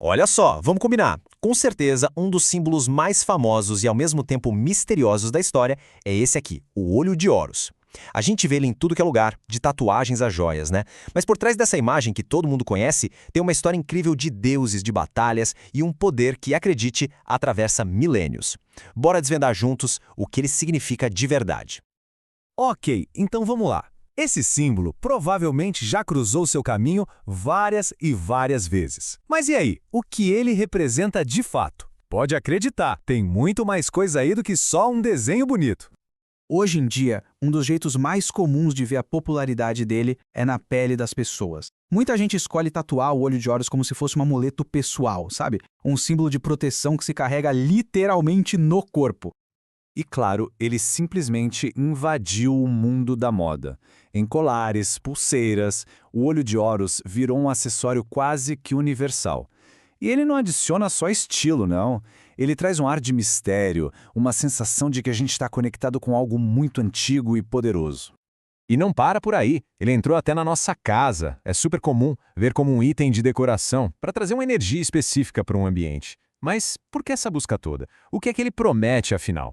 Olha só, vamos combinar. Com certeza, um dos símbolos mais famosos e ao mesmo tempo misteriosos da história é esse aqui, o Olho de Horus. A gente vê ele em tudo que é lugar, de tatuagens a joias, né? Mas por trás dessa imagem que todo mundo conhece, tem uma história incrível de deuses, de batalhas e um poder que, acredite, atravessa milênios. Bora desvendar juntos o que ele significa de verdade. Ok, então vamos lá. Esse símbolo provavelmente já cruzou seu caminho várias e várias vezes. Mas e aí, o que ele representa de fato? Pode acreditar, tem muito mais coisa aí do que só um desenho bonito. Hoje em dia, um dos jeitos mais comuns de ver a popularidade dele é na pele das pessoas. Muita gente escolhe tatuar o olho de Horus como se fosse um amuleto pessoal, sabe? Um símbolo de proteção que se carrega literalmente no corpo. E claro, ele simplesmente invadiu o mundo da moda. Em colares, pulseiras, o olho de Horus virou um acessório quase que universal. E ele não adiciona só estilo, não. Ele traz um ar de mistério, uma sensação de que a gente está conectado com algo muito antigo e poderoso. E não para por aí, ele entrou até na nossa casa. É super comum ver como um item de decoração para trazer uma energia específica para um ambiente. Mas por que essa busca toda? O que é que ele promete, afinal?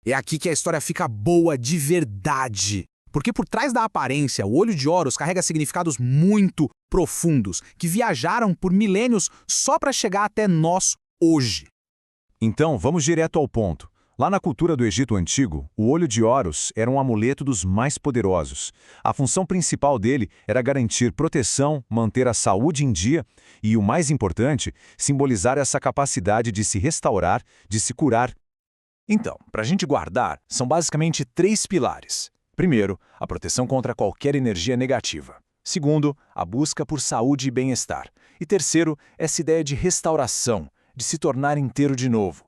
É aqui que a história fica boa de verdade. Porque por trás da aparência, o olho de Horus carrega significados muito profundos, que viajaram por milênios só para chegar até nós hoje. Então, vamos direto ao ponto. Lá na cultura do Egito Antigo, o olho de Horus era um amuleto dos mais poderosos. A função principal dele era garantir proteção, manter a saúde em dia e, o mais importante, simbolizar essa capacidade de se restaurar, de se curar. Então, para a gente guardar, são basicamente 3 pilares. Primeiro, a proteção contra qualquer energia negativa. Segundo, a busca por saúde e bem-estar. E terceiro, essa ideia de restauração, de se tornar inteiro de novo.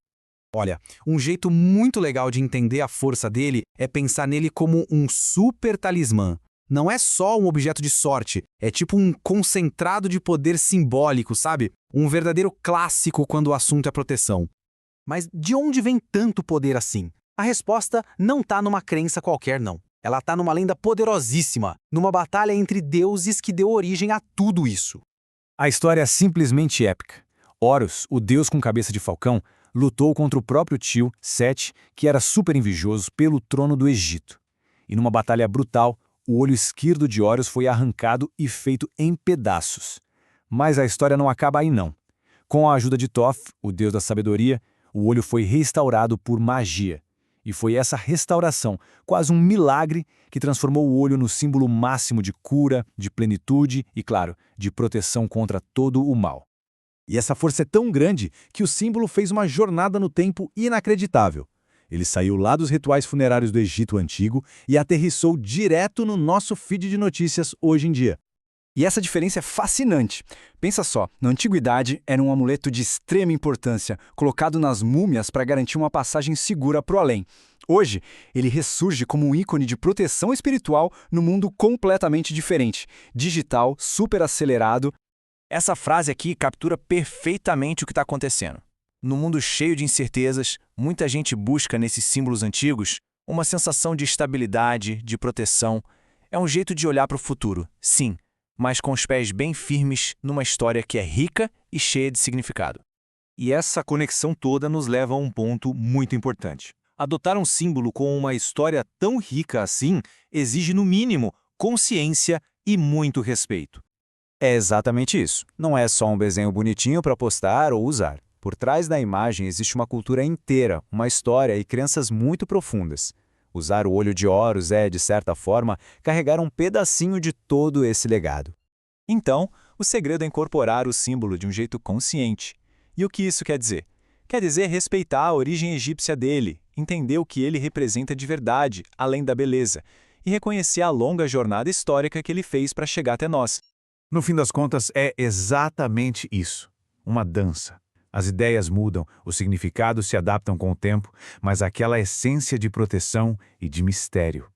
Olha, um jeito muito legal de entender a força dele é pensar nele como um super talismã. Não é só um objeto de sorte, é tipo um concentrado de poder simbólico, sabe? Um verdadeiro clássico quando o assunto é proteção. Mas de onde vem tanto poder assim? A resposta não está numa crença qualquer, não. Ela está numa lenda poderosíssima, numa batalha entre deuses que deu origem a tudo isso. A história é simplesmente épica. Horus, o deus com cabeça de falcão, lutou contra o próprio tio, Sete, que era super invejoso pelo trono do Egito. E numa batalha brutal, o olho esquerdo de Horus foi arrancado e feito em pedaços. Mas a história não acaba aí não. Com a ajuda de Thoth, o deus da sabedoria, o olho foi restaurado por magia. E foi essa restauração, quase um milagre, que transformou o olho no símbolo máximo de cura, de plenitude e, claro, de proteção contra todo o mal. E essa força é tão grande que o símbolo fez uma jornada no tempo inacreditável. Ele saiu lá dos rituais funerários do Egito Antigo e aterrissou direto no nosso feed de notícias hoje em dia. E essa diferença é fascinante. Pensa só, na antiguidade era um amuleto de extrema importância, colocado nas múmias para garantir uma passagem segura para o além. Hoje, ele ressurge como um ícone de proteção espiritual num mundo completamente diferente, digital, super acelerado. Essa frase aqui captura perfeitamente o que está acontecendo. No mundo cheio de incertezas, muita gente busca nesses símbolos antigos uma sensação de estabilidade, de proteção. É um jeito de olhar para o futuro, sim, mas com os pés bem firmes numa história que é rica e cheia de significado. E essa conexão toda nos leva a um ponto muito importante. Adotar um símbolo com uma história tão rica assim exige, no mínimo, consciência e muito respeito. É exatamente isso. Não é só um desenho bonitinho para postar ou usar. Por trás da imagem existe uma cultura inteira, uma história e crenças muito profundas. Usar o olho de Horus é, de certa forma, carregar um pedacinho de todo esse legado. Então, o segredo é incorporar o símbolo de um jeito consciente. E o que isso quer dizer? Quer dizer respeitar a origem egípcia dele, entender o que ele representa de verdade, além da beleza, e reconhecer a longa jornada histórica que ele fez para chegar até nós. No fim das contas, é exatamente isso. Uma dança. As ideias mudam, os significados se adaptam com o tempo, mas aquela essência de proteção e de mistério.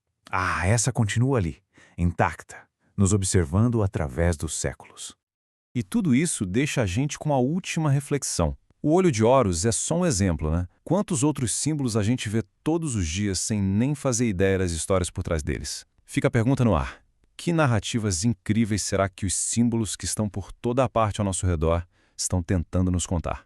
Essa continua ali, intacta, nos observando através dos séculos. E tudo isso deixa a gente com a última reflexão. O olho de Horus é só um exemplo, né? Quantos outros símbolos a gente vê todos os dias sem nem fazer ideia das histórias por trás deles? Fica a pergunta no ar. Que narrativas incríveis será que os símbolos que estão por toda a parte ao nosso redor estão tentando nos contar.